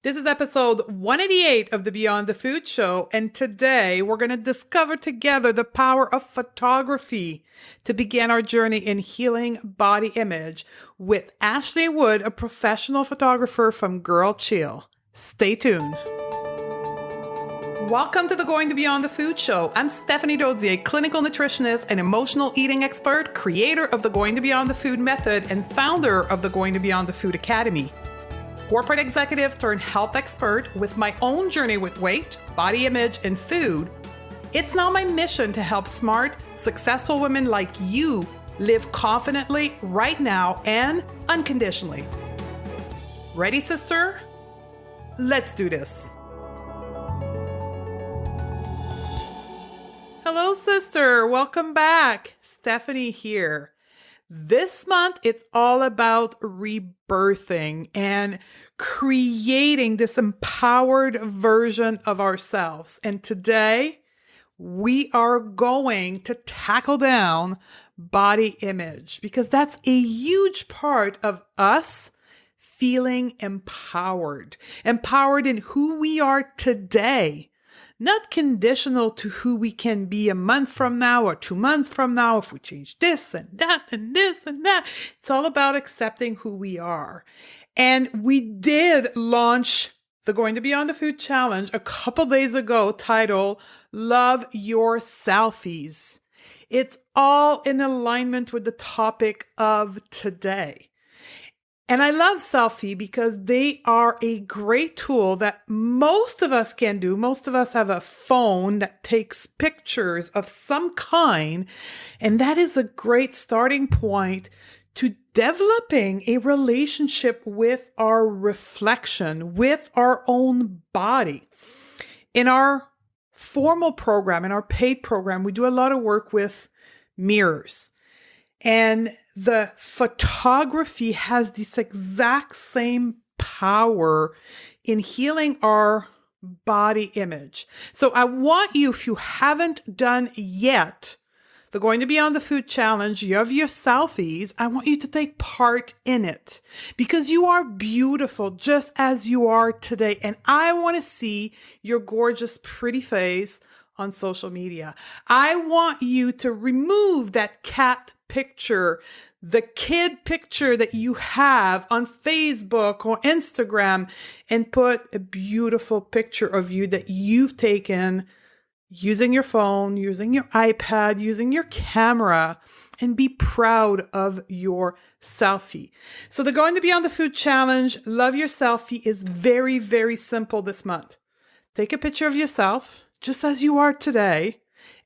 This is episode 188 of the Beyond the Food Show, and today we're going to discover together the power of photography to begin our journey in healing body image with Ashley Wood, a professional photographer from GRLCHILL. Stay tuned. Welcome to the Going to Beyond the Food Show. I'm Stephanie Dozier, clinical nutritionist and emotional eating expert, creator of the Going to Beyond the Food method, and founder of the Going to Beyond the Food Academy. Corporate executive turned health expert with my own journey with weight, body image, and food. It's now my mission to help smart, successful women like you live confidently right now and unconditionally. Ready, sister? Let's do this. Hello, sister. Welcome back. Stephanie here. This month, it's all about rebirthing and creating this empowered version of ourselves. And today, we are going to tackle down body image because that's a huge part of us feeling empowered. Empowered in who we are today. Not conditional to who we can be a month from now or 2 months from now if we change this and that and this and that. It's all about accepting who we are. And we did launch the Going to Beyond the Food Challenge a couple days ago titled Love Your Selfies. It's all in alignment with the topic of today. And I love selfie because they are a great tool that most of us can do. Most of us have a phone that takes pictures of some kind. And that is a great starting point to developing a relationship with our reflection, with our own body. In our formal program, in our paid program, we do a lot of work with mirrors. And the photography has this exact same power in healing our body image. So I want you, if you haven't done yet, the Going to Beyond the Food Challenge, you have your selfies, I want you to take part in it because you are beautiful just as you are today. And I want to see your gorgeous, pretty face on social media. I want you to remove that cat picture, the kid picture that you have on Facebook or Instagram, and put a beautiful picture of you that you've taken using your phone, using your iPad, using your camera, and be proud of your selfie. So the Going to Beyond the Food Challenge, Love Your Selfie, is very, very simple this month. Take a picture of yourself just as you are today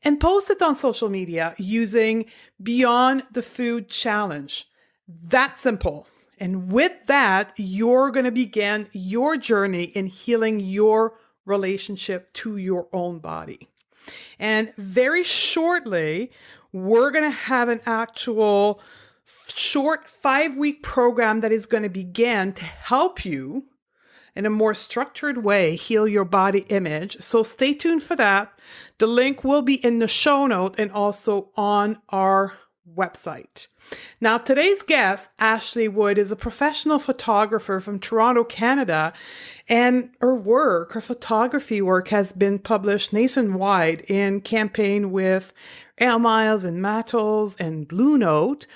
and post it on social media using Beyond the Food Challenge. That simple. And with that, you're going to begin your journey in healing your relationship to your own body. And very shortly, we're going to have an actual short 5-week program that is going to begin to help you in a more structured way heal your body image. So stay tuned for that. The link will be in the show note and also on our website. Now, today's guest, Ashley Wood, is a professional photographer from Toronto, Canada, and her photography work has been published nationwide in campaign with Air Miles and Mattels and Bluenotes.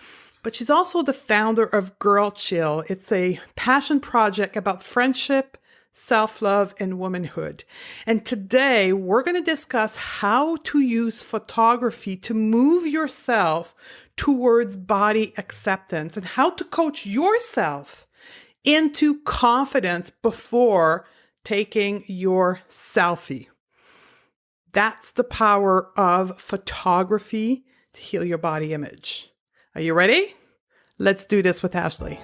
But she's also the founder of GRLCHILL. It's a passion project about friendship, self-love, and womanhood. And today we're going to discuss how to use photography to move yourself towards body acceptance and how to coach yourself into confidence before taking your selfie. That's the power of photography to heal your body image. Are you ready? Let's do this with Ashley.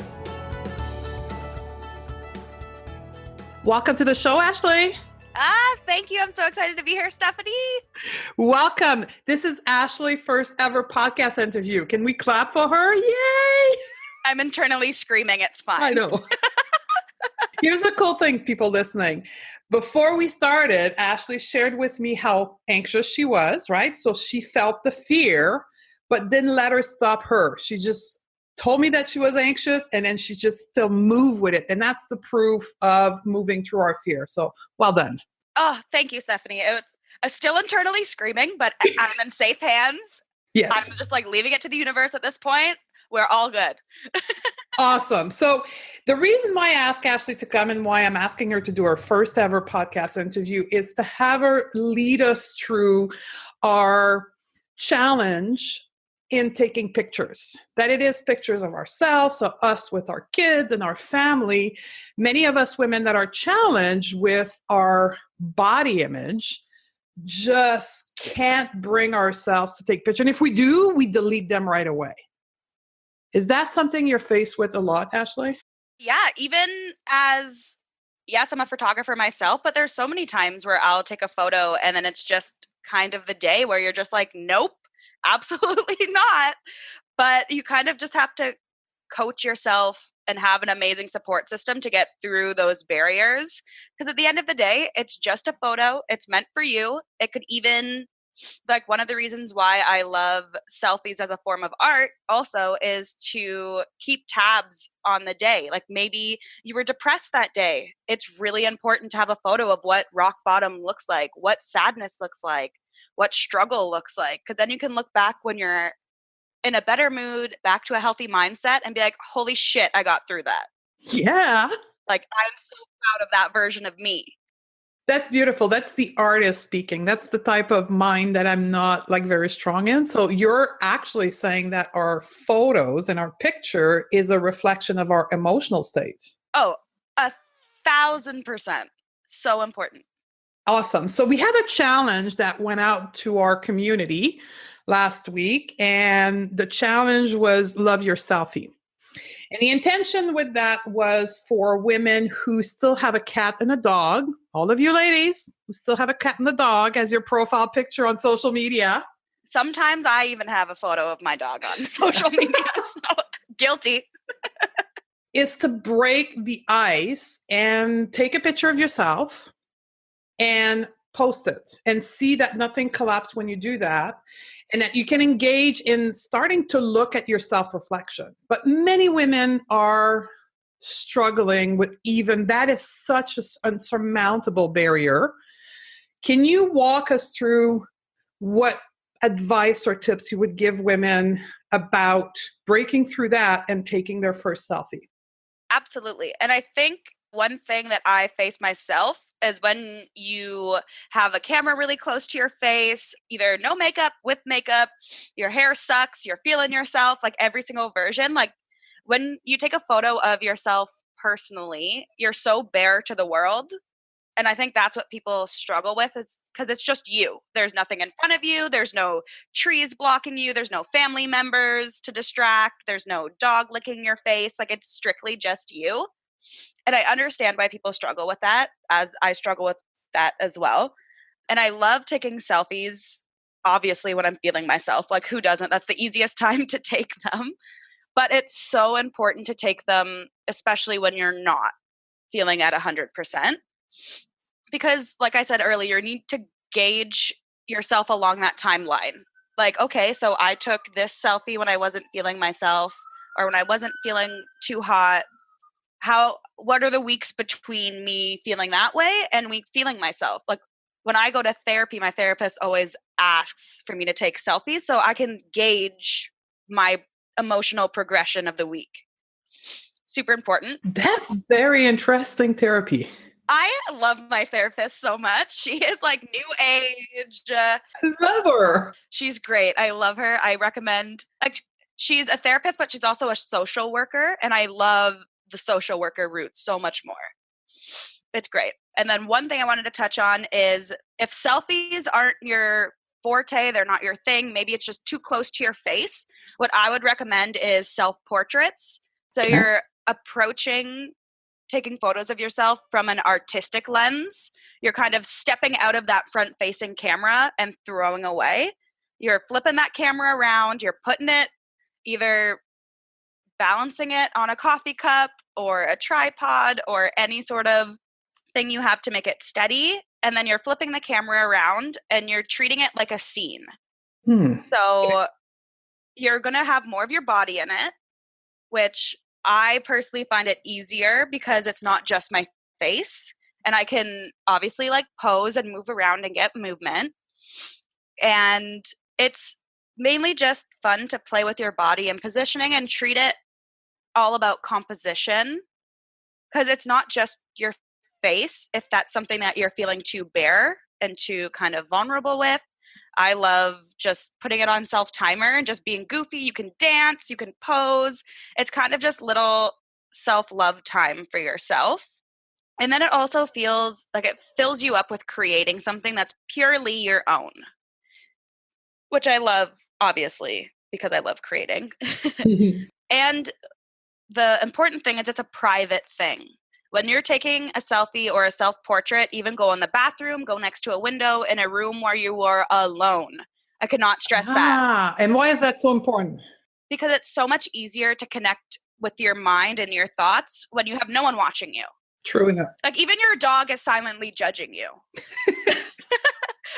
Welcome to the show, Ashley. Thank you. I'm so excited to be here, Stephanie. Welcome. This is Ashley's first ever podcast interview. Can we clap for her? Yay! I'm internally screaming. It's fine. I know. Here's the cool thing, people listening. Before we started, Ashley shared with me how anxious she was, right? So she felt the fear, but didn't let her stop her. She just told me that she was anxious, and then she just still moved with it. And that's the proof of moving through our fear. So well done. Oh, thank you, Stephanie. I'm still internally screaming, but I'm in safe hands. I'm Yes. just like leaving it to the universe at this point. We're all good. Awesome. So the reason why I asked Ashley to come and why I'm asking her to do our first ever podcast interview is to have her lead us through our challenge in taking pictures. That it is pictures of ourselves, so us with our kids and our family. Many of us women that are challenged with our body image just can't bring ourselves to take pictures. And if we do, we delete them right away. Is that something you're faced with a lot, Ashley? Yeah, even as, yes, I'm a photographer myself, but there's so many times where I'll take a photo and then it's just kind of the day where you're just like, nope, absolutely not. But you kind of just have to coach yourself and have an amazing support system to get through those barriers. Because at the end of the day, it's just a photo. It's meant for you. It could even, like, one of the reasons why I love selfies as a form of art also is to keep tabs on the day. Like, maybe you were depressed that day. It's really important to have a photo of what rock bottom looks like, what sadness looks like, what struggle looks like. Because then you can look back when you're in a better mood, back to a healthy mindset, and be like, holy shit, I got through that. Yeah. Like, I'm so proud of that version of me. That's beautiful. That's the artist speaking. That's the type of mind that I'm not like very strong in. So you're actually saying that our photos and our picture is a reflection of our emotional state. Oh, 1,000%. So important. Awesome. So we have a challenge that went out to our community last week, and the challenge was love your selfie. And the intention with that was for women who still have a cat and a dog, all of you ladies who still have a cat and a dog as your profile picture on social media. Sometimes I even have a photo of my dog on social media, so guilty. Is to break the ice and take a picture of yourself and post it and see that nothing collapses when you do that, and that you can engage in starting to look at your self-reflection. But many women are struggling with even that. Is such an unsurmountable barrier. Can you walk us through what advice or tips you would give women about breaking through that and taking their first selfie? Absolutely. And I think one thing that I face myself is when you have a camera really close to your face, either no makeup, with makeup, your hair sucks, you're feeling yourself, like every single version. Like, when you take a photo of yourself personally, you're so bare to the world. And I think that's what people struggle with, is because it's just you. There's nothing in front of you. There's no trees blocking you. There's no family members to distract. There's no dog licking your face. Like, it's strictly just you. And I understand why people struggle with that, as I struggle with that as well. And I love taking selfies, obviously, when I'm feeling myself. Like, who doesn't? That's the easiest time to take them. But it's so important to take them, especially when you're not feeling at 100%. Because, like I said earlier, you need to gauge yourself along that timeline. Like, okay, so I took this selfie when I wasn't feeling myself, or when I wasn't feeling too hot. What are the weeks between me feeling that way and me feeling myself? Like, when I go to therapy, my therapist always asks for me to take selfies so I can gauge my emotional progression of the week. Super important. That's very interesting therapy. I love my therapist so much. She is like new age. I love her. She's great. I love her. I recommend, like, she's a therapist, but she's also a social worker. And I love the social worker route so much more. It's great. And then one thing I wanted to touch on is, if selfies aren't your forte, they're not your thing, maybe it's just too close to your face, what I would recommend is self-portraits. So Okay. you're approaching taking photos of yourself from an artistic lens. You're kind of stepping out of that front-facing camera and throwing away. You're flipping that camera around. You're putting it, either balancing it on a coffee cup or a tripod or any sort of thing you have to make it steady. And then you're flipping the camera around and you're treating it like a scene. Hmm. So you're going to have more of your body in it. which I personally find it easier because it's not just my face. And I can obviously like pose and move around and get movement. And it's mainly just fun to play with your body and positioning and treat it all about composition, because it's not just your face if that's something that you're feeling too bare and too kind of vulnerable with. I love just putting it on self timer and just being goofy. You can dance, you can pose. It's kind of just little self love time for yourself. And then it also feels like it fills you up with creating something that's purely your own, which I love, obviously, because I love creating. And the important thing is it's a private thing. When you're taking a selfie or a self-portrait, even go in the bathroom, go next to a window in a room where you are alone. I could not stress that. And why is that so important? Because it's so much easier to connect with your mind and your thoughts when you have no one watching you. True enough. Like even your dog is silently judging you.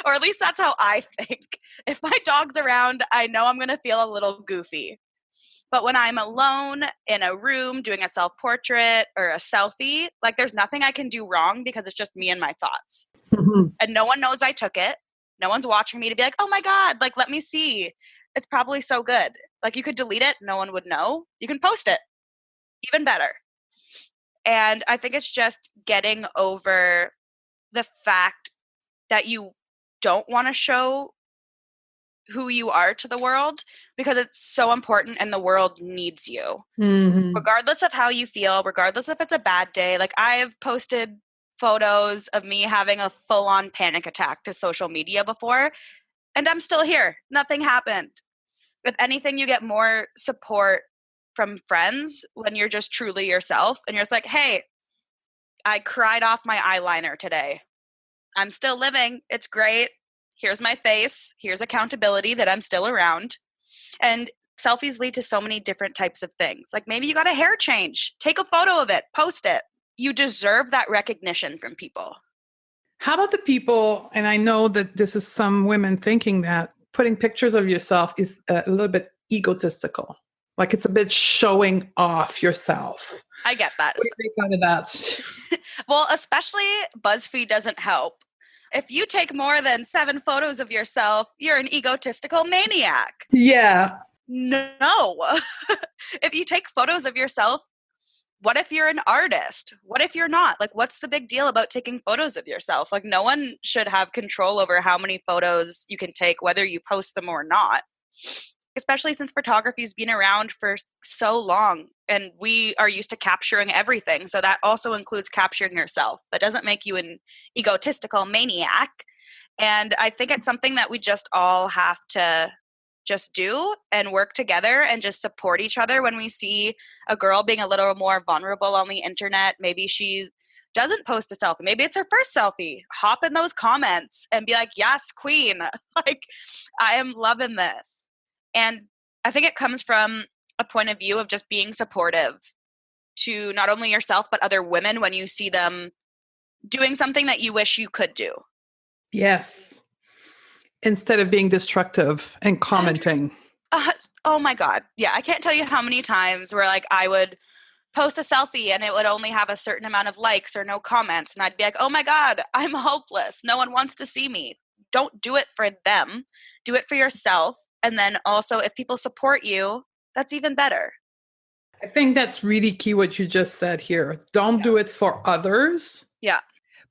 Or at least that's how I think. If my dog's around, I know I'm going to feel a little goofy. But when I'm alone in a room doing a self-portrait or a selfie, like there's nothing I can do wrong because it's just me and my thoughts. And no one knows I took it. No one's watching me to be like, oh my God, like, let me see. It's probably so good. Like you could delete it. No one would know. You can post it. Even better. And I think it's just getting over the fact that you don't want to show who you are to the world because it's so important and the world needs you. Regardless of how you feel, regardless if it's a bad day. Like I have posted photos of me having a full-on panic attack to social media before, and I'm still here. Nothing happened. If anything, you get more support from friends when you're just truly yourself and you're just like, hey, I cried off my eyeliner today. I'm still living. It's great. Here's my face. Here's accountability that I'm still around. And selfies lead to so many different types of things. Like maybe you got a hair change. Take a photo of it. Post it. You deserve that recognition from people. How about the people, and I know that this is some women thinking that putting pictures of yourself is a little bit egotistical. Like it's a bit showing off yourself. I get that. What do you think out of that? Well, especially BuzzFeed doesn't help. If you take more than 7 photos of yourself, you're an egotistical maniac. Yeah. No. If you take photos of yourself, what if you're an artist? What if you're not? Like, what's the big deal about taking photos of yourself? Like, no one should have control over how many photos you can take, whether you post them or not. Especially since photography's been around for so long and we are used to capturing everything. So that also includes capturing yourself. That doesn't make you an egotistical maniac. And I think it's something that we just all have to just do and work together and just support each other when we see a girl being a little more vulnerable on the internet. Maybe she doesn't post a selfie. Maybe it's her first selfie. Hop in those comments and be like, yes, queen. Like, I am loving this. And I think it comes from a point of view of just being supportive to not only yourself, but other women when you see them doing something that you wish you could do. Yes. Instead of being destructive and commenting. Oh my God. Yeah. I can't tell you how many times where like I would post a selfie and it would only have a certain amount of likes or no comments. And I'd be like, oh my God, I'm hopeless. No one wants to see me. Don't do it for them. Do it for yourself. And then also, if people support you, that's even better. I think that's really key what you just said here. Don't do it for others. Yeah.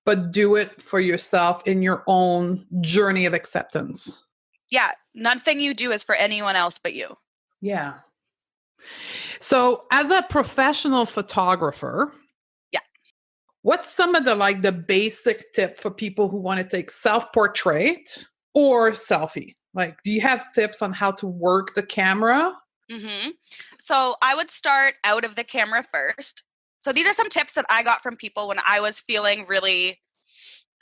But do it for yourself in your own journey of acceptance. Yeah. Nothing you do is for anyone else but you. Yeah. So as a professional photographer, what's some of the basic tip for people who want to take self-portrait or selfie? Like, do you have tips on how to work the camera? So I would start out of the camera first. So these are some tips that I got from people when I was feeling really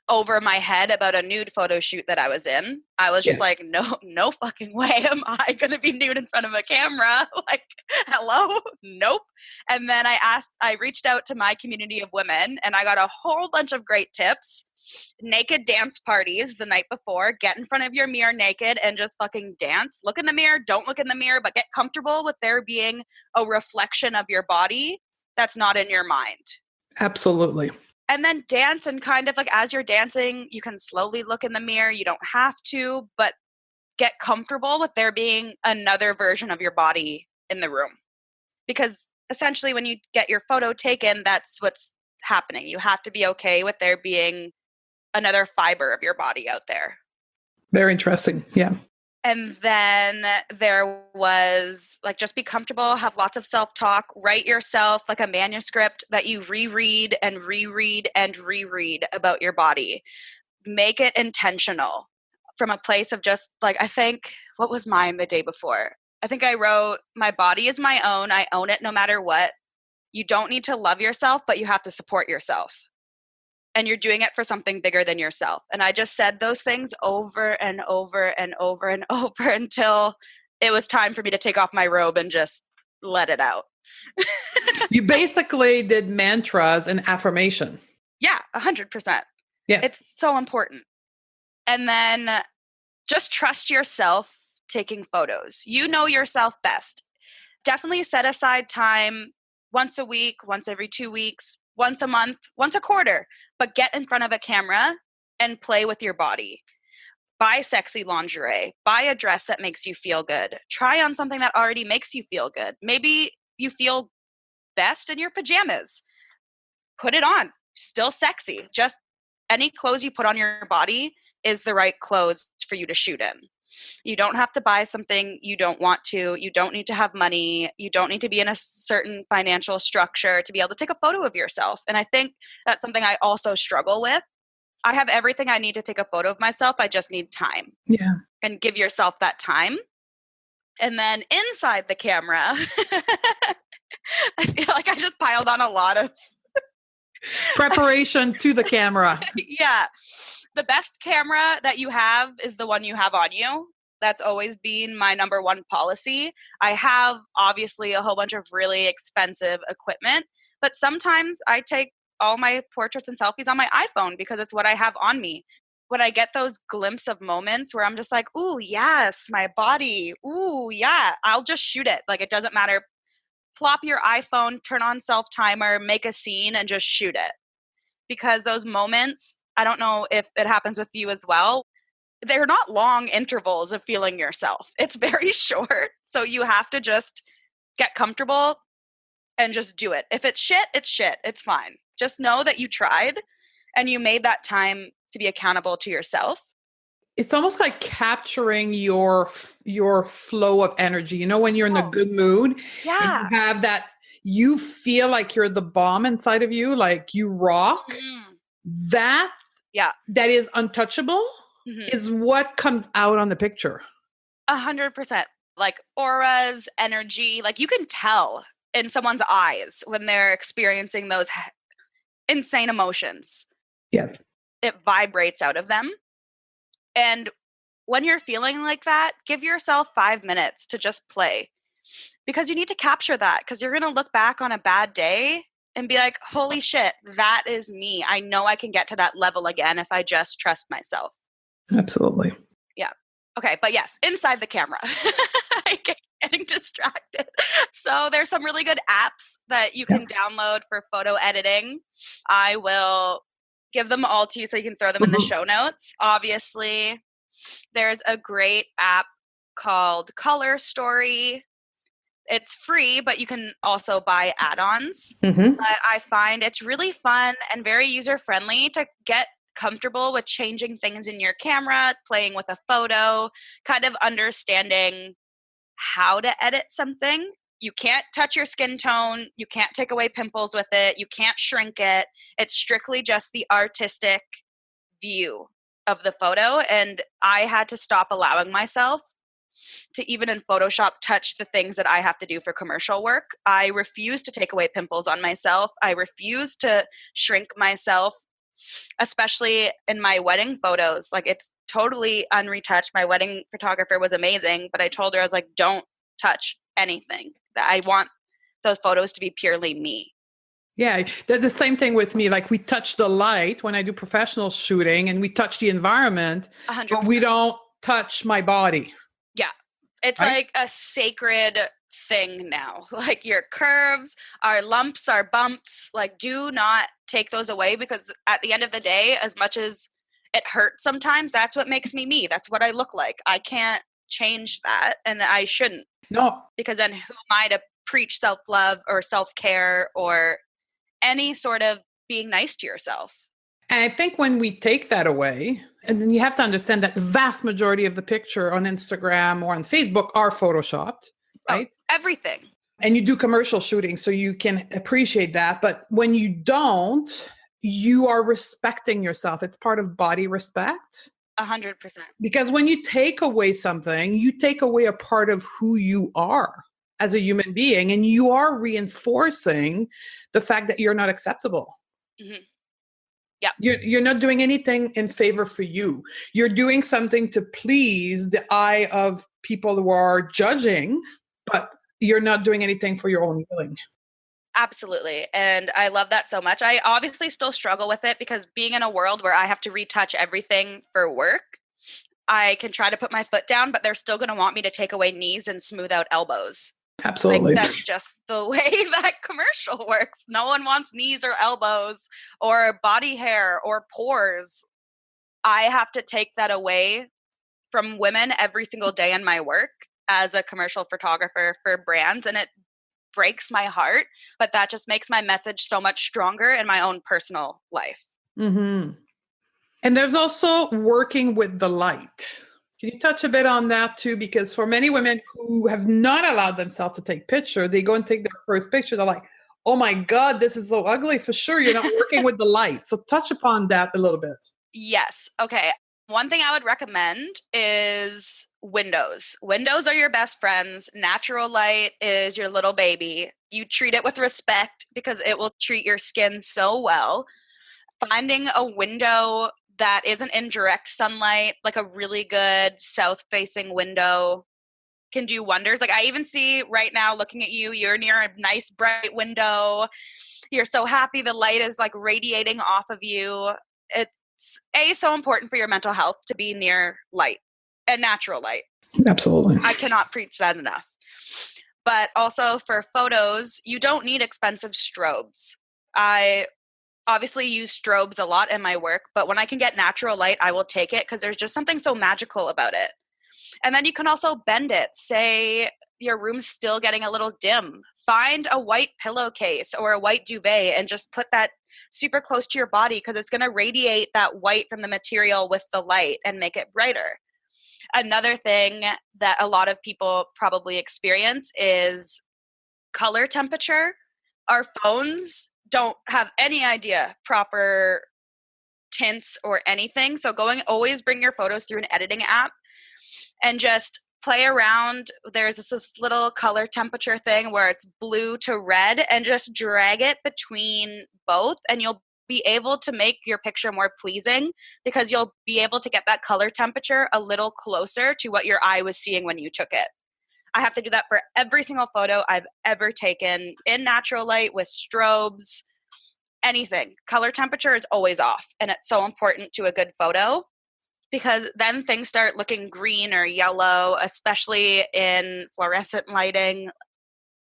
over my head about a nude photo shoot that I was in. I was just Yes. like, no fucking way am I going to be nude in front of a camera. Like, hello? Nope. And then I reached out to my community of women and I got a whole bunch of great tips. Naked dance parties the night before. Get in front of your mirror naked and just fucking dance. Look in the mirror. Don't look in the mirror, but get comfortable with there being a reflection of your body that's not in your mind. Absolutely. And then dance, and kind of like as you're dancing, you can slowly look in the mirror. You don't have to, but get comfortable with there being another version of your body in the room. Because essentially when you get your photo taken, that's what's happening. You have to be okay with there being another fiber of your body out there. Very interesting. Yeah. And then there was like, just be comfortable, have lots of self-talk, write yourself like a manuscript that you reread and reread and reread about your body. Make it intentional from a place of just like, I think, what was mine the day before? I think I wrote, my body is my own. I own it no matter what. You don't need to love yourself, but you have to support yourself. And you're doing it for something bigger than yourself. And I just said those things over and over and over and over until it was time for me to take off my robe and just let it out. You basically did mantras and affirmation. Yeah, 100%. Yes. It's so important. And then just trust yourself taking photos. You know yourself best. Definitely set aside time once a week, once every 2 weeks, once a month, once a quarter, but get in front of a camera and play with your body. Buy sexy lingerie, buy a dress that makes you feel good. Try on something that already makes you feel good. Maybe you feel best in your pajamas. Put it on, still sexy. Just any clothes you put on your body is the right clothes for you to shoot in. You don't have to buy something you don't want to. You don't need to have money. You don't need to be in a certain financial structure to be able to take a photo of yourself. And I think that's something I also struggle with. I have everything I need to take a photo of myself. I just need time. Yeah. And give yourself that time. And then inside the camera, I feel like I just piled on a lot of preparation to the camera. Yeah. The best camera that you have is the one you have on you. That's always been my number one policy. I have obviously a whole bunch of really expensive equipment, but sometimes I take all my portraits and selfies on my iPhone because it's what I have on me. When I get those glimpses of moments where I'm just like, ooh, yes, my body. Ooh, yeah, I'll just shoot it. Like, it doesn't matter. Plop your iPhone, turn on self-timer, make a scene, and just shoot it. Because those moments, I don't know if it happens with you as well, they're not long intervals of feeling yourself. It's very short. So you have to just get comfortable and just do it. If it's shit, it's shit. It's fine. Just know that you tried and you made that time to be accountable to yourself. It's almost like capturing your flow of energy. You know, when you're in a good mood, Yeah. and you have that, you feel like you're the bomb inside of you, like you rock. That is untouchable is what comes out on the picture. 100%. Like auras, energy, like you can tell in someone's eyes when they're experiencing those insane emotions. Yes. It vibrates out of them. And when you're feeling like that, give yourself 5 minutes to just play. Because you need to capture that, because you're going to look back on a bad day and be like, holy shit, that is me. I know I can get to that level again if I just trust myself. Absolutely. Yeah. Okay. But yes, inside the camera. I get getting distracted. So there's some really good apps that you can download for photo editing. I will give them all to you so you can throw them in the show notes. Obviously, there's a great app called Color Story. It's free, but you can also buy add-ons. But I find it's really fun and very user-friendly to get comfortable with changing things in your camera, playing with a photo, kind of understanding how to edit something. You can't touch your skin tone. You can't take away pimples with it. You can't shrink it. It's strictly just the artistic view of the photo. And I had to stop allowing myself to, even in Photoshop, touch the things that I have to do for commercial work. I refuse to take away pimples on myself. I refuse to shrink myself. especially in my wedding photos. Like, it's totally unretouched. My wedding photographer was amazing, but I told her, I was like, don't touch anything. That I want those photos to be purely me. Yeah, the same thing with me. Like we touch the light when I do professional shooting and we touch the environment, but we 100%. don't touch my body. Yeah. It's Right? like a sacred thing now. Like your curves, our lumps, our bumps, like do not take those away, because at the end of the day, as much as it hurts sometimes, that's what makes me me. That's what I look like. I can't change that, and I shouldn't, No. because then who am I to preach self-love or self-care or any sort of being nice to yourself? And I think when we take that away, and then you have to understand that the vast majority of the picture on Instagram or on Facebook are photoshopped, Oh, right? everything. And you do commercial shooting, so you can appreciate that. But when you don't, you are respecting yourself. It's part of body respect. 100%. Because when you take away something, you take away a part of who you are as a human being, and you are reinforcing the fact that you're not acceptable. Mm-hmm. Yeah. You're not doing anything in favor for you. You're doing something to please the eye of people who are judging, but you're not doing anything for your own healing. Absolutely. And I love that so much. I obviously still struggle with it, because being in a world where I have to retouch everything for work, I can try to put my foot down, but they're still going to want me to take away knees and smooth out elbows. Absolutely. Like, that's just the way that commercial works. No one wants knees or elbows or body hair or pores. I have to take that away from women every single day in my work as a commercial photographer for brands. And it breaks my heart, but that just makes my message so much stronger in my own personal life. Mm-hmm. And there's also working with the light. Can you touch a bit on that too? Because for many women who have not allowed themselves to take picture, they go and take their first picture. They're like, oh my God, this is so ugly. For sure, you're not working with the light. So touch upon that a little bit. Yes. Okay. One thing I would recommend is windows. Windows are your best friends. Natural light is your little baby. You treat it with respect, because it will treat your skin so well. Finding a window that isn't in direct sunlight, like a really good south-facing window, can do wonders. Like, I even see right now, looking at you, you're near a nice bright window. You're so happy, the light is like radiating off of you. It's so important for your mental health to be near light and natural light. Absolutely. I cannot preach that enough. But also for photos, you don't need expensive strobes. I obviously use strobes a lot in my work, but when I can get natural light, I will take it, because there's just something so magical about it. And then you can also bend it. Say your room's still getting a little dim. Find a white pillowcase or a white duvet and just put that super close to your body, because it's going to radiate that white from the material with the light and make it brighter. Another thing that a lot of people probably experience is color temperature. Our phones don't have any idea proper tints or anything. So always bring your photos through an editing app and just play around. There's this little color temperature thing where it's blue to red, and just drag it between both, and you'll be able to make your picture more pleasing, because you'll be able to get that color temperature a little closer to what your eye was seeing when you took it. I have to do that for every single photo I've ever taken in natural light, with strobes, anything. Color temperature is always off, and it's so important to a good photo, because then things start looking green or yellow, especially in fluorescent lighting.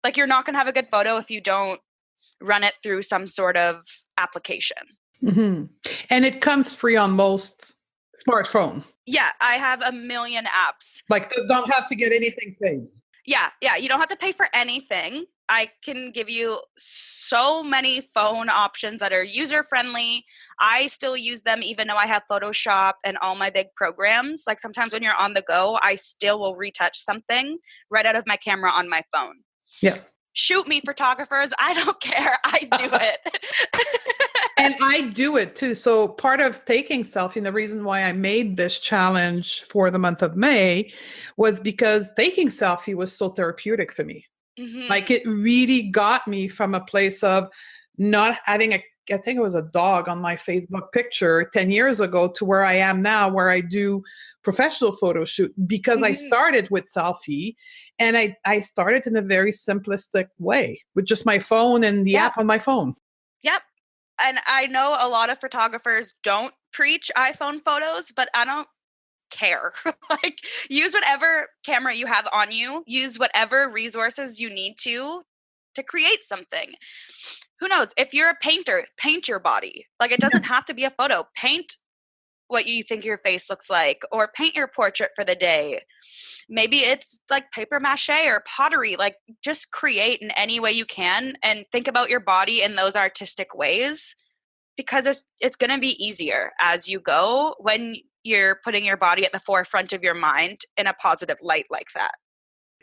Like, you're not going to have a good photo if you don't run it through some sort of application. Mm-hmm. And it comes free on most smartphone. Yeah, I have a million apps. Like, don't have to get anything paid. Yeah, you don't have to pay for anything. I can give you so many phone options that are user-friendly. I still use them even though I have Photoshop and all my big programs. Like, sometimes when you're on the go, I still will retouch something right out of my camera on my phone. Yes. Shoot me, photographers. I don't care. I do it. And I do it too. So part of taking selfie, and the reason why I made this challenge for the month of May, was because taking selfie was so therapeutic for me. Mm-hmm. Like, it really got me from a place of not having I think it was a dog on my Facebook picture 10 years ago to where I am now, where I do professional photo shoot because I Mhm. started with selfie and I started in a very simplistic way with just my phone and the Yep. app on my phone. Yep. And I know a lot of photographers don't preach iPhone photos, but I don't care. Like, use whatever camera you have on you, use whatever resources you need to create something. Who knows? If you're a painter, paint your body. Like, it Yeah. doesn't have to be a photo. Paint what you think your face looks like, or paint your portrait for the day. Maybe it's like paper mache or pottery. Like, just create in any way you can and think about your body in those artistic ways, because it's going to be easier as you go when you're putting your body at the forefront of your mind in a positive light like that.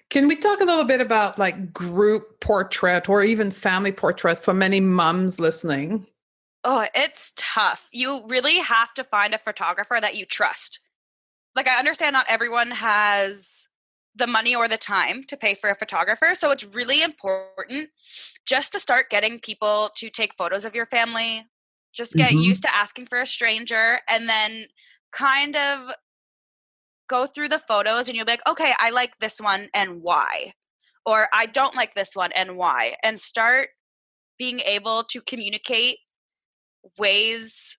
Can we talk a little bit about like group portrait or even family portraits for many moms listening? Oh, it's tough. You really have to find a photographer that you trust. Like, I understand not everyone has the money or the time to pay for a photographer, so it's really important just to start getting people to take photos of your family. Just get used Mhm. to asking for a stranger, and then kind of go through the photos and you'll be like, okay, I like this one and why? Or I don't like this one and why? And start being able to communicate ways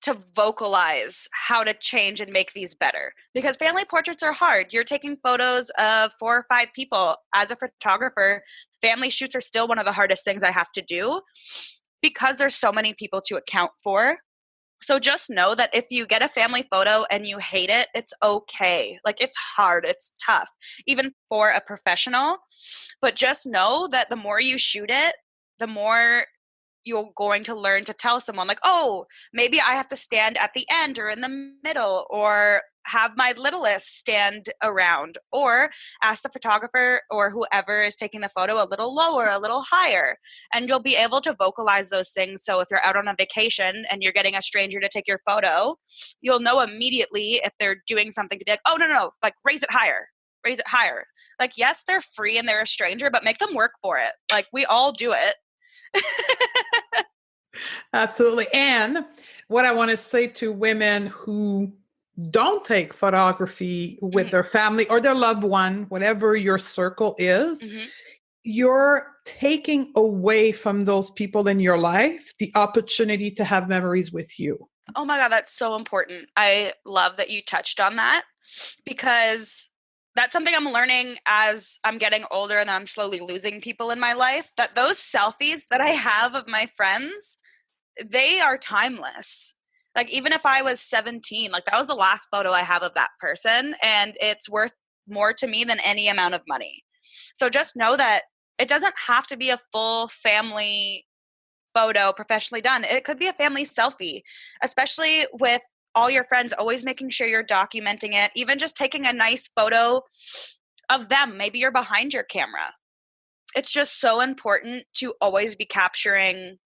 to vocalize how to change and make these better. Because family portraits are hard. You're taking photos of 4 or 5 people. As a photographer, family shoots are still one of the hardest things I have to do because there's so many people to account for. So just know that if you get a family photo and you hate it, it's okay. Like, it's hard, it's tough, even for a professional. But just know that the more you shoot it, the more you're going to learn to tell someone, like, oh, maybe I have to stand at the end or in the middle, or have my littlest stand around, or ask the photographer or whoever is taking the photo a little lower, a little higher. And you'll be able to vocalize those things. So if you're out on a vacation and you're getting a stranger to take your photo, you'll know immediately if they're doing something to be like, oh, no, no, no, like, raise it higher. Raise it higher. Like, yes, they're free and they're a stranger, but make them work for it. Like, we all do it. Absolutely. And what I want to say to women who don't take photography with Mhm, their family or their loved one, whatever your circle is, mhm. you're taking away from those people in your life the opportunity to have memories with you. Oh my God, that's so important. I love that you touched on that, because that's something I'm learning as I'm getting older and I'm slowly losing people in my life. That those selfies that I have of my friends, they are timeless. Like, even if I was 17, like, that was the last photo I have of that person, and it's worth more to me than any amount of money. So just know that it doesn't have to be a full family photo professionally done. It could be a family selfie, especially with all your friends, always making sure you're documenting it, even just taking a nice photo of them. Maybe you're behind your camera. It's just so important to always be capturing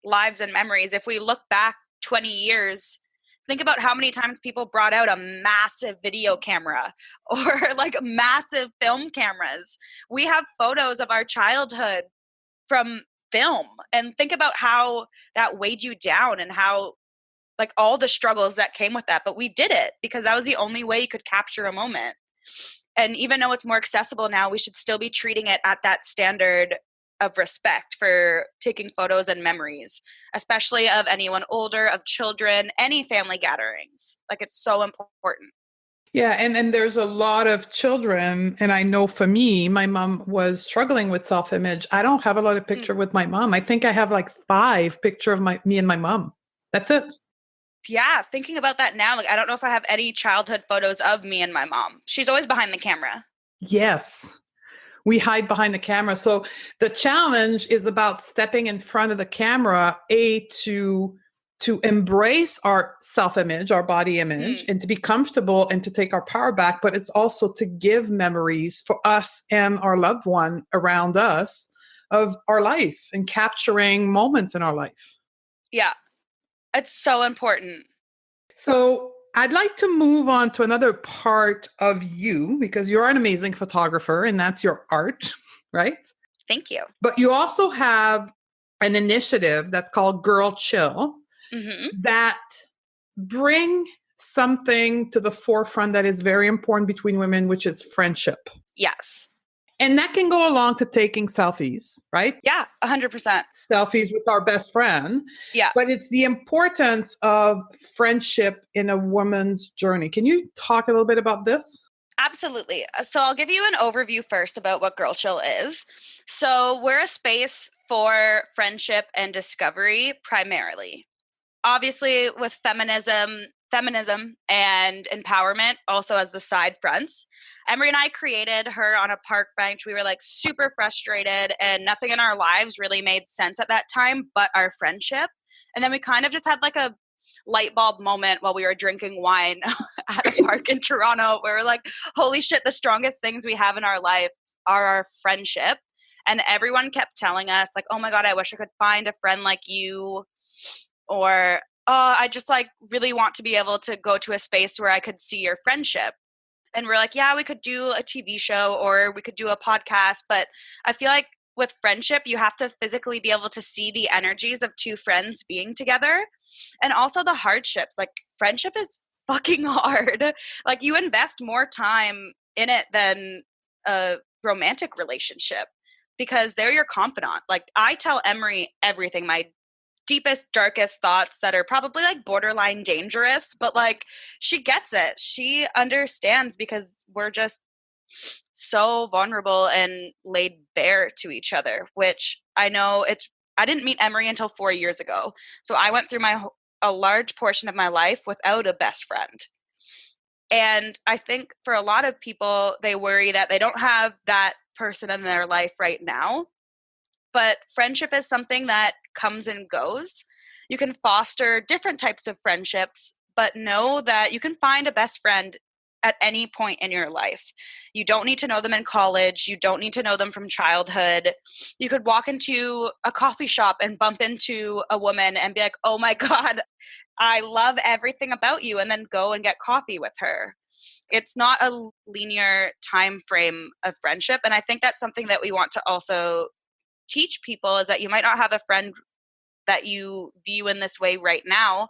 lives and memories. If we look back 20 years, think about how many times people brought out a massive video camera or like massive film cameras. We have photos of our childhood from film, and think about how that weighed you down and how, like, all the struggles that came with that, but we did it because that was the only way you could capture a moment. And even though it's more accessible now, we should still be treating it at that standard of respect for taking photos and memories, especially of anyone older, of children, any family gatherings. Like, it's so important. Yeah, and there's a lot of children, and I know for me, my mom was struggling with self-image. I don't have a lot of Mm. picture with my mom. I think I have like 5 picture of my me and my mom. That's it. Yeah, thinking about that now, like, I don't know if I have any childhood photos of me and my mom. She's always behind the camera. Yes. We hide behind the camera. So the challenge is about stepping in front of the camera, to embrace our self-image, our body image, Mm, and to be comfortable and to take our power back, but it's also to give memories for us and our loved one around us of our life and capturing moments in our life. yeah, it's so important. So I'd like to move on to another part of you because you're an amazing photographer and that's your art, right? Thank you. But you also have an initiative that's called Girl Chill Hmm. that bring something to the forefront that is very important between women, which is friendship. Yes. And that can go along to taking selfies, right? Yeah, 100%. Selfies with our best friend. Yeah. But it's the importance of friendship in a woman's journey. Can you talk a little bit about this? Absolutely. So I'll give you an overview first about what Girl Chill is. So we're a space for friendship and discovery primarily. Obviously with feminism and empowerment also as the side fronts. Emery and I created her on a park bench. We were like super frustrated and nothing in our lives really made sense at that time but our friendship. And then we kind of just had like a light bulb moment while we were drinking wine at a park in Toronto where we're like, holy shit, the strongest things we have in our life are our friendship. And everyone kept telling us like, oh my God, I wish I could find a friend like you. Or, oh, I just like really want to be able to go to a space where I could see your friendship. And we're like, yeah, we could do a TV show or we could do a podcast. But I feel like with friendship, you have to physically be able to see the energies of two friends being together and also the hardships. Like, friendship is fucking hard. Like, you invest more time in it than a romantic relationship because they're your confidant. Like, I tell Emery everything, my deepest, darkest thoughts that are probably like borderline dangerous, but like she gets it. She understands because we're just so vulnerable and laid bare to each other, which I know I didn't meet Emery until 4 years ago. So I went through a large portion of my life without a best friend. And I think for a lot of people, they worry that they don't have that person in their life right now. But friendship is something that comes and goes. You can foster different types of friendships, but know that you can find a best friend at any point in your life. You don't need to know them in college. You don't need to know them from childhood. You could walk into a coffee shop and bump into a woman and be like, oh my God, I love everything about you, and then go and get coffee with her. It's not a linear time frame of friendship. And I think that's something that we want to also teach people is that you might not have a friend that you view in this way right now,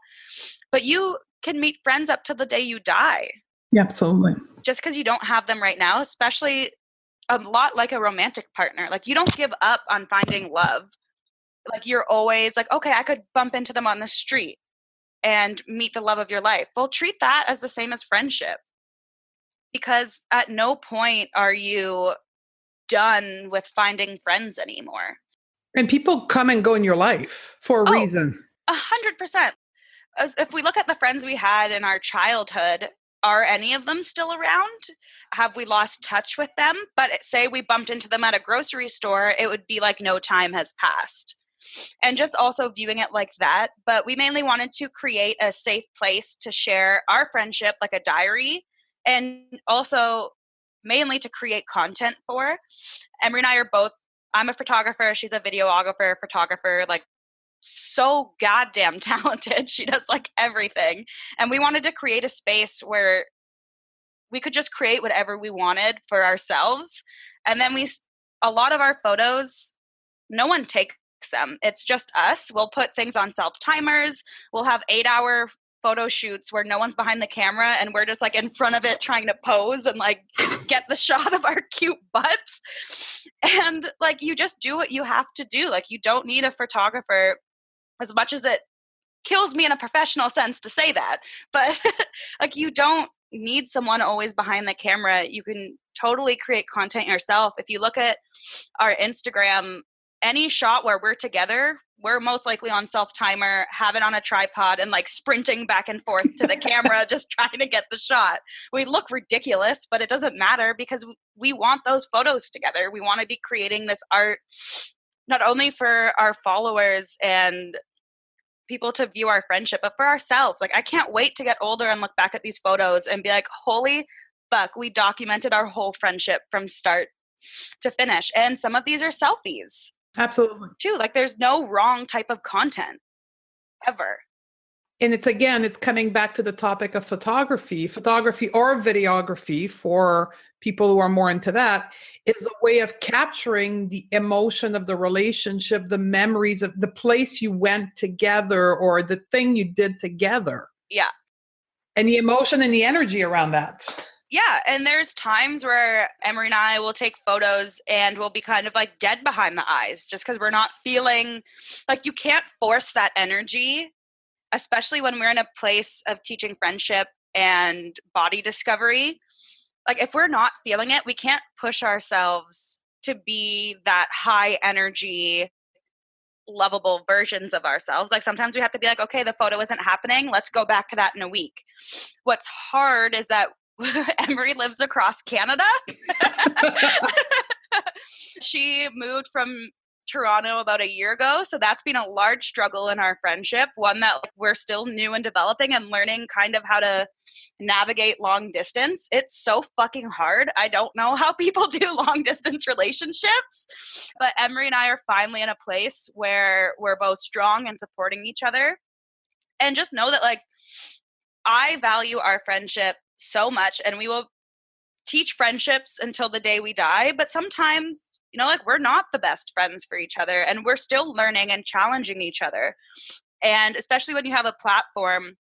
but you can meet friends up to the day you die. Yeah, absolutely. Just because you don't have them right now, especially a lot like a romantic partner. Like, you don't give up on finding love. Like, you're always like, okay, I could bump into them on the street and meet the love of your life. Well, treat that as the same as friendship, because at no point are you done with finding friends anymore. And people come and go in your life for a Oh, reason. 100%. If we look at the friends we had in our childhood, are any of them still around? Have we lost touch with them? But say we bumped into them at a grocery store, it would be like no time has passed. And just also viewing it like that. But we mainly wanted to create a safe place to share our friendship, like a diary, and also mainly to create content for. Emery and I are both, I'm a photographer, she's a videographer, photographer, like so goddamn talented. She does like everything. And we wanted to create a space where we could just create whatever we wanted for ourselves. And then a lot of our photos, no one takes them. It's just us. We'll put things on self timers. We'll have 8-hour photo shoots where no one's behind the camera and we're just like in front of it trying to pose and like get the shot of our cute butts. And like, you just do what you have to do. Like, you don't need a photographer, as much as it kills me in a professional sense to say that, but like, you don't need someone always behind the camera. You can totally create content yourself. If you look at our Instagram, any shot where we're together, we're most likely on self timer, have it on a tripod and like sprinting back and forth to the camera, just trying to get the shot. We look ridiculous, but it doesn't matter because we want those photos together. We want to be creating this art not only for our followers and people to view our friendship, but for ourselves. Like, I can't wait to get older and look back at these photos and be like, holy fuck, we documented our whole friendship from start to finish. And some of these are selfies Absolutely. too. Like, there's no wrong type of content ever. And it's coming back to the topic of photography or videography for people who are more into that is a way of capturing the emotion of the relationship, the memories of the place you went together or the thing you did together. Yeah. And the emotion and the energy around that. Yeah, and there's times where Emery and I will take photos and we'll be kind of like dead behind the eyes just because we're not feeling like you can't force that energy, especially when we're in a place of teaching friendship and body discovery. Like if we're not feeling it, we can't push ourselves to be that high energy, lovable versions of ourselves. Like sometimes we have to be like, okay, the photo isn't happening. Let's go back to that in a week. What's hard is that Emery lives across Canada. She moved from Toronto about a year ago. So that's been a large struggle in our friendship, one that we're still new and developing and learning kind of how to navigate long distance. It's so fucking hard. I don't know how people do long distance relationships, but Emery and I are finally in a place where we're both strong and supporting each other. And just know that like I value our friendship so much and we will teach friendships until the day we die, but sometimes like we're not the best friends for each other and we're still learning and challenging each other. And especially when you have a platform,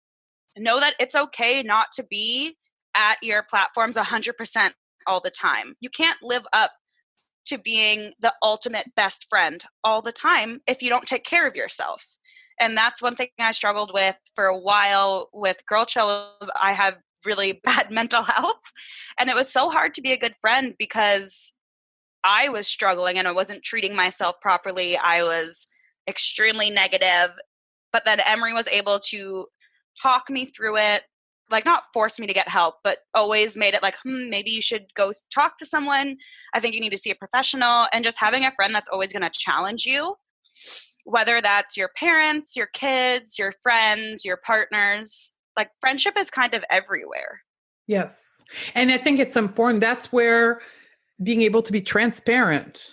know that it's okay not to be at your platforms 100% all the time. You can't live up to being the ultimate best friend all the time if you don't take care of yourself. And that's one thing I struggled with for a while with Girl Chill. I have really bad mental health. And it was so hard to be a good friend because I was struggling and I wasn't treating myself properly. I was extremely negative. But then Emery was able to talk me through it, like not force me to get help, but always made it like, maybe you should go talk to someone. I think you need to see a professional. And just having a friend that's always going to challenge you, whether that's your parents, your kids, your friends, your partners, like friendship is kind of everywhere. Yes. And I think it's important. That's where being able to be transparent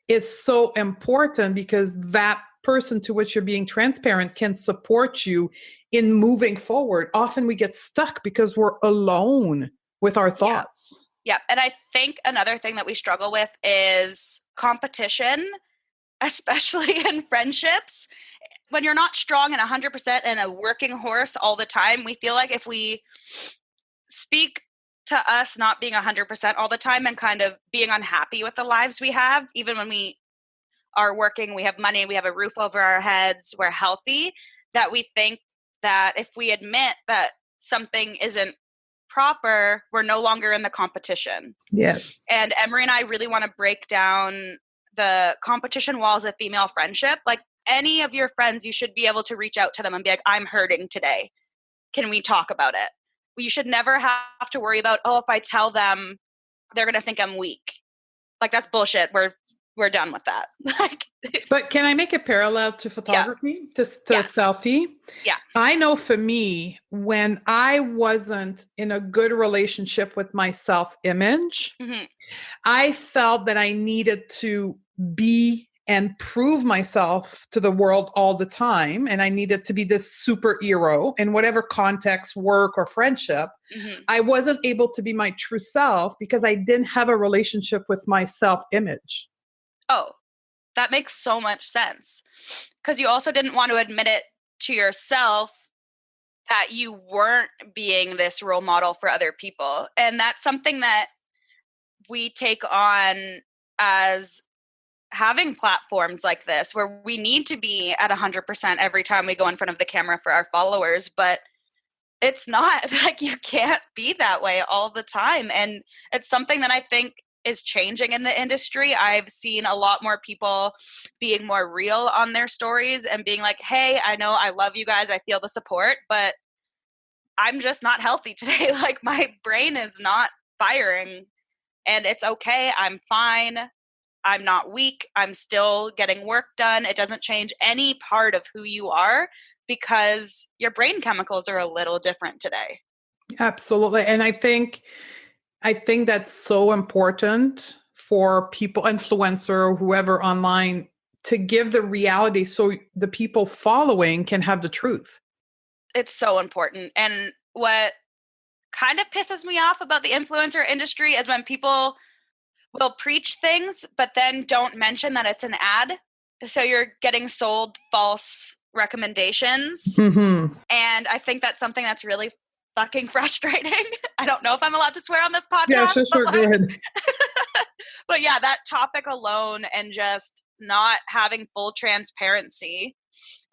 is so important because that person to which you're being transparent can support you in moving forward. Often we get stuck because we're alone with our thoughts. Yeah. And I think another thing that we struggle with is competition, especially in friendships. When you're not strong and 100% and a working horse all the time, we feel like if we speak to us not being 100% all the time and kind of being unhappy with the lives we have, even when we are working, we have money, we have a roof over our heads, we're healthy, that we think that if we admit that something isn't proper, we're no longer in the competition. Yes. And Emery and I really want to break down the competition walls of female friendship. Like any of your friends, you should be able to reach out to them and be like, I'm hurting today. Can we talk about it? You should never have to worry about, if I tell them, they're going to think I'm weak. Like that's bullshit. We're done with that. But can I make a parallel to photography, to selfie? Yeah. I know for me, when I wasn't in a good relationship with my self-image, I felt that I needed to be and prove myself to the world all the time. And I needed to be this superhero in whatever context, work or friendship. I wasn't able to be my true self because I didn't have a relationship with my self-image. Oh, that makes so much sense. Because you also didn't want to admit it to yourself that you weren't being this role model for other people. And that's something that we take on as having platforms like this, where we need to be at 100% every time we go in front of the camera for our followers. But it's not like you can't be that way all the time. And it's something that I think is changing in the industry. I've seen a lot more people being more real on their stories and being like, hey, I know I love you guys. I feel the support, but I'm just not healthy today. Like my brain is not firing and it's okay. I'm fine. I'm not weak. I'm still getting work done. It doesn't change any part of who you are because your brain chemicals are a little different today. Absolutely. And I think that's so important for people, influencer, whoever online, to give the reality so the people following can have the truth. It's so important. And what kind of pisses me off about the influencer industry is when people will preach things, but then don't mention that it's an ad. So you're getting sold false recommendations. Mm-hmm. And I think that's something that's really fucking frustrating. I don't know if I'm allowed to swear on this Yeah, podcast, sure, but sure. Go ahead. but yeah, that topic alone and just not having full transparency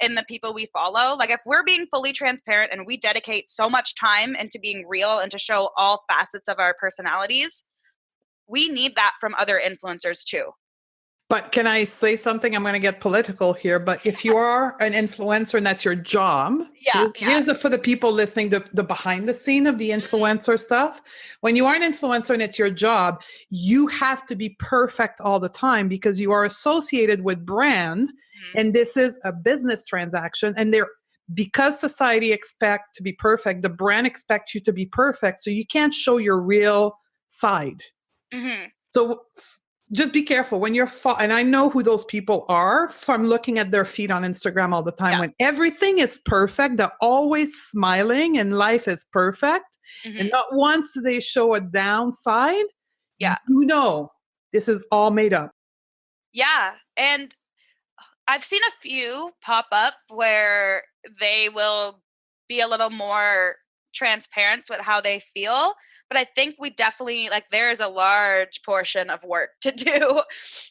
in the people we follow. Like if we're being fully transparent and we dedicate so much time into being real and to show all facets of our personalities, we need that from other influencers too. But can I say something? I'm going to get political here. But if you are an influencer and that's your job, Yeah, yeah. for the people listening, the behind the scene of the influencer stuff. When you are an influencer and it's your job, you have to be perfect all the time because you are associated with brand, Mm-hmm. and this is a business transaction. And they're because society expect to be perfect, the brand expects you to be perfect, so you can't show your real side. Mm-hmm. So just be careful when you're and I know who those people are from looking at their feed on Instagram all the time. Yeah. When everything is perfect, they're always smiling and life is perfect, and Mm-hmm. not once do they show a downside. Yeah. You know this is all made up. Yeah. And I've seen a few pop up where they will be a little more transparent with how they feel. But I think we definitely, like, there is a large portion of work to do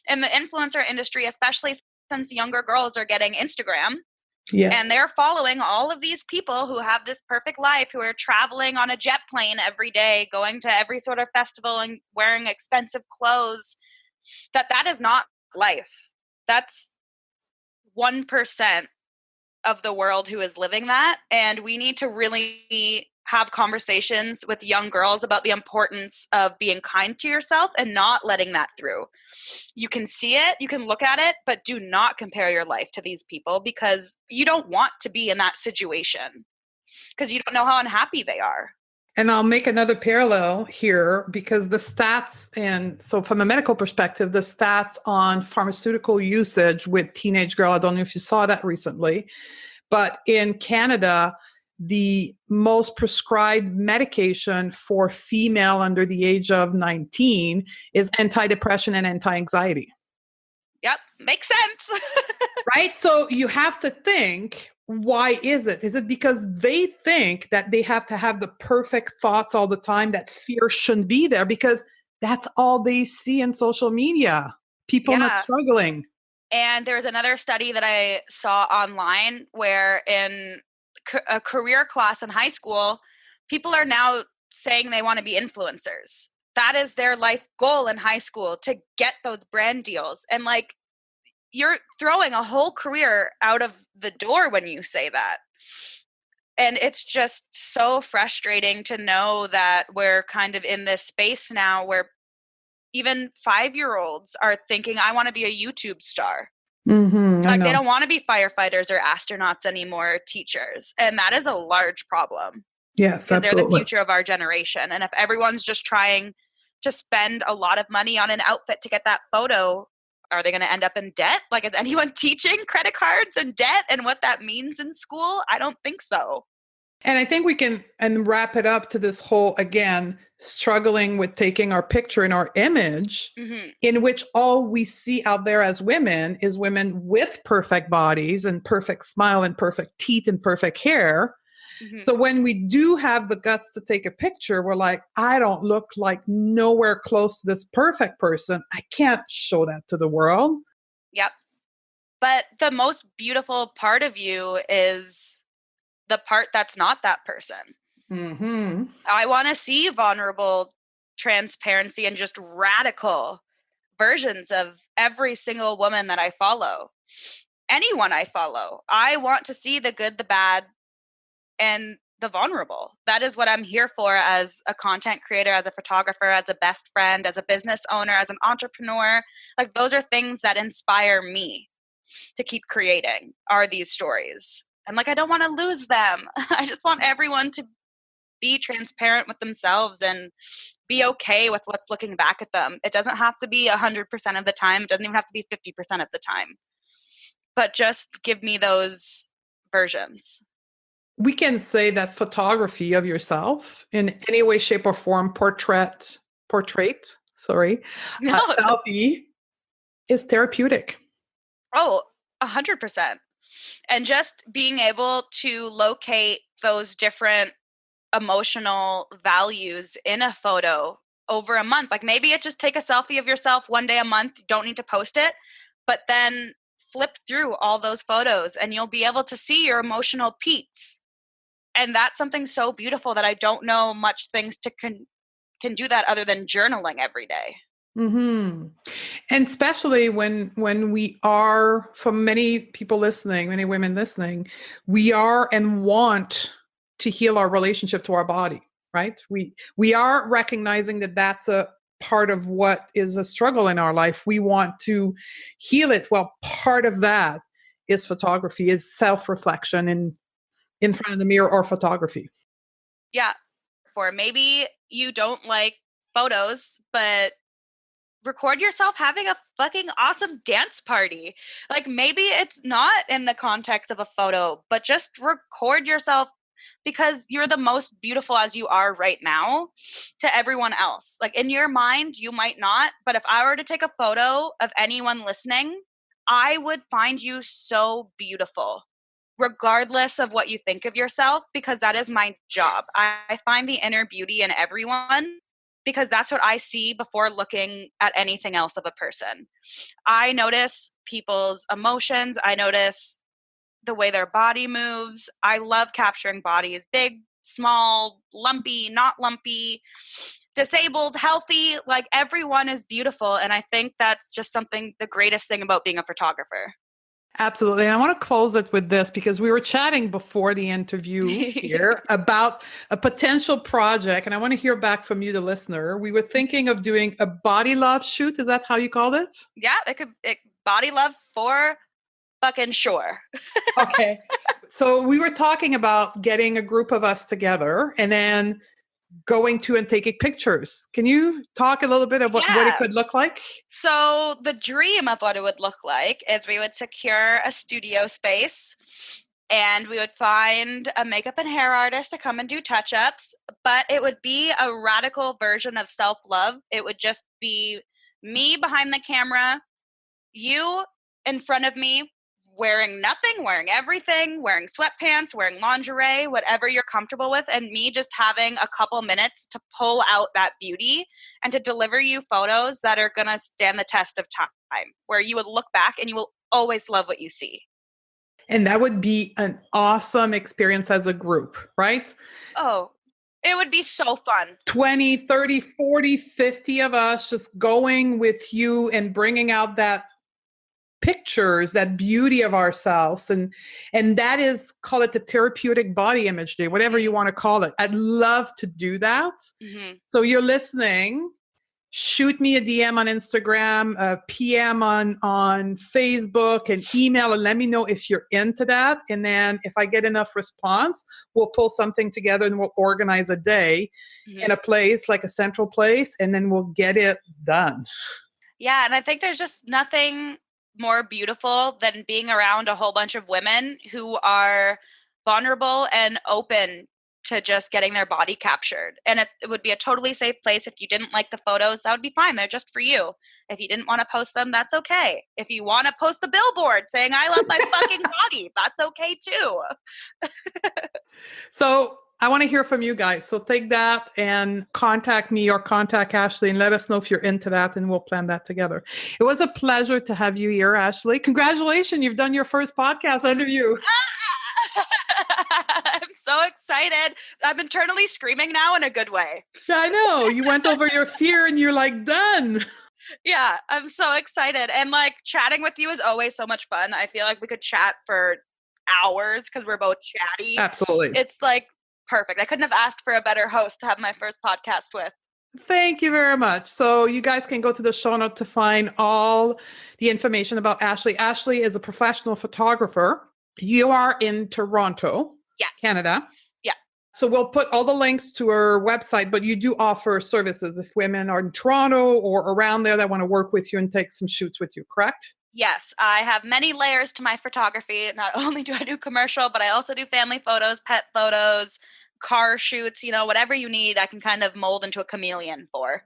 in the influencer industry, especially since younger girls are getting Instagram and Yes. they're following all of these people who have this perfect life, who are traveling on a jet plane every day, going to every sort of festival and wearing expensive clothes. That is not life. That's 1% of the world who is living that. And we need to really have conversations with young girls about the importance of being kind to yourself and not letting that through. You can see it, you can look at it, but do not compare your life to these people because you don't want to be in that situation because you don't know how unhappy they are. And I'll make another parallel here because the stats, and so from a medical perspective, the stats on pharmaceutical usage with teenage girl, I don't know if you saw that recently, but in Canada, the most prescribed medication for female under the age of 19 is antidepressant and anti-anxiety. Yep, makes sense. Right? So you have to think, why is it? Is it because they think that they have to have the perfect thoughts all the time, that fear shouldn't be there because that's all they see in social media? People not Yeah. struggling. And there's another study that I saw online where in a career class in high school, people are now saying they want to be influencers. That is their life goal in high school, to get those brand deals. And like, you're throwing a whole career out of the door when you say that. And it's just so frustrating to know that we're kind of in this space now where even 5-year-olds are thinking, I want to be a YouTube star. Mm-hmm, I Like, they know. don't want to be firefighters or astronauts anymore, or teachers. And that is a large problem Yes, because they're the absolutely. future of our generation. And if everyone's just trying to spend a lot of money on an outfit to get that photo, are they going to end up in debt? Like, is anyone teaching credit cards and debt and what that means in school? I don't think so. And I think we can and wrap it up to this whole, again, struggling with taking our picture and our image, Mm-hmm. in which all we see out there as women is women with perfect bodies and perfect smile and perfect teeth and perfect hair. Mm-hmm. So when we do have the guts to take a picture, we're like, I don't look like nowhere close to this perfect person. I can't show that to the world. Yep. But the most beautiful part of you is the part that's not that person. Mm-hmm. I want to see vulnerable transparency and just radical versions of every single woman that I follow. Anyone I follow. I want to see the good, the bad, and the vulnerable. That is what I'm here for as a content creator, as a photographer, as a best friend, as a business owner, as an entrepreneur. Like, those are things that inspire me to keep creating, are these stories. And like, I don't want to lose them. I just want everyone to be transparent with themselves and be okay with what's looking back at them. It doesn't have to be 100% of the time. It doesn't even have to be 50% of the time. But just give me those versions. We can say that photography of yourself in any way, shape, or form, No. selfie is therapeutic. Oh, 100%. And just being able to locate those different emotional values in a photo over a month. Like maybe it's just take a selfie of yourself one day a month, you don't need to post it, but then flip through all those photos and you'll be able to see your emotional peaks. And that's something so beautiful that I don't know much things to can do that other than journaling every day. Mm-hmm. And especially when we are, for many people listening, many women listening, we are and want to heal our relationship to our body, right? We are recognizing that that's a part of what is a struggle in our life. We want to heal it. Well, part of that is photography, is self-reflection in front of the mirror or photography. Yeah. For maybe you don't like photos, but record yourself having a fucking awesome dance party. Like maybe it's not in the context of a photo, but just record yourself because you're the most beautiful as you are right now to everyone else. Like in your mind, you might not, but if I were to take a photo of anyone listening, I would find you so beautiful, regardless of what you think of yourself, because that is my job. I find the inner beauty in everyone because that's what I see before looking at anything else of a person. I notice people's emotions. I notice the way their body moves. I love capturing bodies, big, small, lumpy, not lumpy, disabled, healthy. Like everyone is beautiful. And I think that's just something, the greatest thing about being a photographer. Absolutely. And I want to close it with this because we were chatting before the interview here about a potential project. And I want to hear back from you, the listener. We were thinking of doing a body love shoot. Is that how you called it? Yeah, body love for fucking sure. Okay. So we were talking about getting a group of us together and then going to and taking pictures. Can you talk a little bit about what it Yeah. could look like? So the dream of what it would look like is we would secure a studio space and we would find a makeup and hair artist to come and do touch-ups, but it would be a radical version of self-love. It would just be me behind the camera, you in front of me, wearing nothing, wearing everything, wearing sweatpants, wearing lingerie, whatever you're comfortable with, and me just having a couple minutes to pull out that beauty and to deliver you photos that are going to stand the test of time, where you would look back and you will always love what you see. And that would be an awesome experience as a group, right? Oh, it would be so fun. 20, 30, 40, 50 of us just going with you and bringing out that pictures, that beauty of ourselves. And that is, call it the therapeutic body image day, whatever you want to call it. I'd love to do that. Mm-hmm. So you're listening, shoot me a DM on Instagram, a PM on Facebook, and email and let me know if you're into that. And then if I get enough response, we'll pull something together and we'll organize a day in a place, like a central place, and then we'll get it done. Yeah, and I think there's just nothing more beautiful than being around a whole bunch of women who are vulnerable and open to just getting their body captured. And it would be a totally safe place. If you didn't like the photos, that would be fine. They're just for you. If you didn't want to post them, that's okay. If you want to post a billboard saying, I love my fucking body, that's okay too. So I want to hear from you guys. So take that and contact me or contact Ashley and let us know if you're into that and we'll plan that together. It was a pleasure to have you here, Ashley. Congratulations. You've done your first podcast interview. I'm so excited. I'm internally screaming now in a good way. I know. You went over your fear and you're like, done. Yeah, I'm so excited. And like chatting with you is always so much fun. I feel like we could chat for hours because we're both chatty. Absolutely. It's like perfect. I couldn't have asked for a better host to have my first podcast with. Thank you very much. So you guys can go to the show note to find all the information about Ashley. Ashley is a professional photographer. You are in Toronto, Yes. Canada. Yeah. So we'll put all the links to her website, but you do offer services if women are in Toronto or around there that want to work with you and take some shoots with you, correct? Yes, I have many layers to my photography. Not only do I do commercial, but I also do family photos, pet photos, car shoots, whatever you need, I can kind of mold into a chameleon for.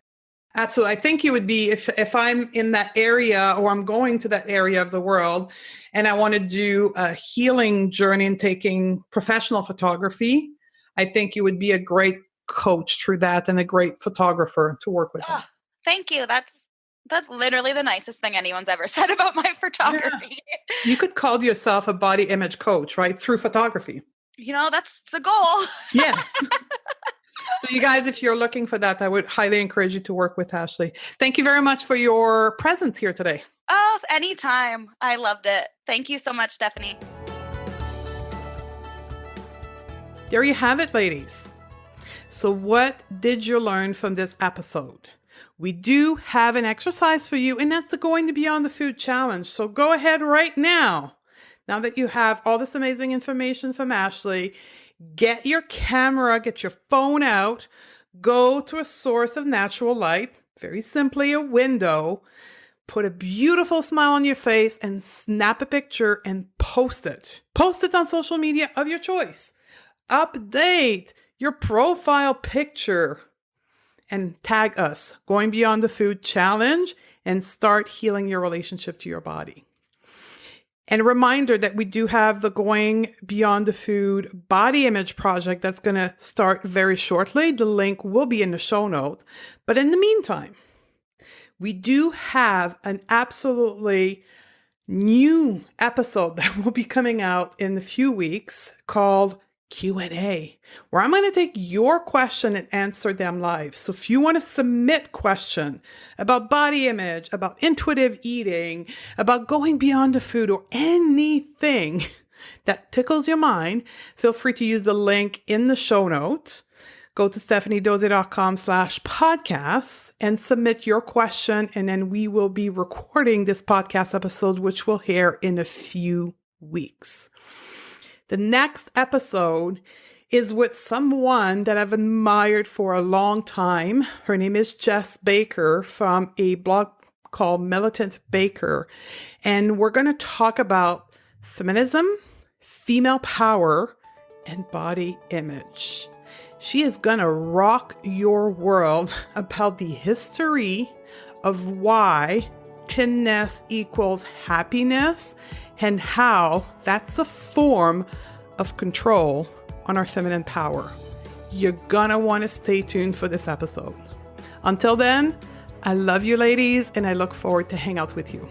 Absolutely. I think you would be, if I'm in that area or I'm going to that area of the world and I want to do a healing journey and taking professional photography, I think you would be a great coach through that and a great photographer to work with Oh, that. thank you. That's literally the nicest thing anyone's ever said about my Yeah. photography. You could call yourself a body image coach, right? Through photography. That's the goal. Yes. So you guys, if you're looking for that, I would highly encourage you to work with Ashley. Thank you very much for your presence here today. Oh, anytime. I loved it. Thank you so much, Stephanie. There you have it, ladies. So what did you learn from this episode? We do have an exercise for you, and that's going to be on the food challenge. So go ahead right now. Now that you have all this amazing information from Ashley, get your camera, get your phone out, go to a source of natural light, very simply a window, put a beautiful smile on your face and snap a picture and post it. Post it on social media of your choice. Update your profile picture and tag us, Going Beyond the Food Challenge, and start healing your relationship to your body. And a reminder that we do have the Going Beyond the Food body image project that's going to start very shortly. The link will be in the show note. But in the meantime, we do have an absolutely new episode that will be coming out in a few weeks called Q&A, where I'm going to take your question and answer them live. So if you want to submit question about body image, about intuitive eating, about going beyond the food, or anything that tickles your mind, feel free to use the link in the show notes. Go to stephaniedose.com/podcasts and submit your question. And then we will be recording this podcast episode, which we'll hear in a few weeks. The next episode is with someone that I've admired for a long time. Her name is Jess Baker from a blog called Militant Baker. And we're going to talk about feminism, female power, and body image. She is going to rock your world about the history of why thinness equals happiness and how that's a form of control on our feminine power. You're gonna want to stay tuned for this episode. Until then, I love you ladies and I look forward to hang out with you.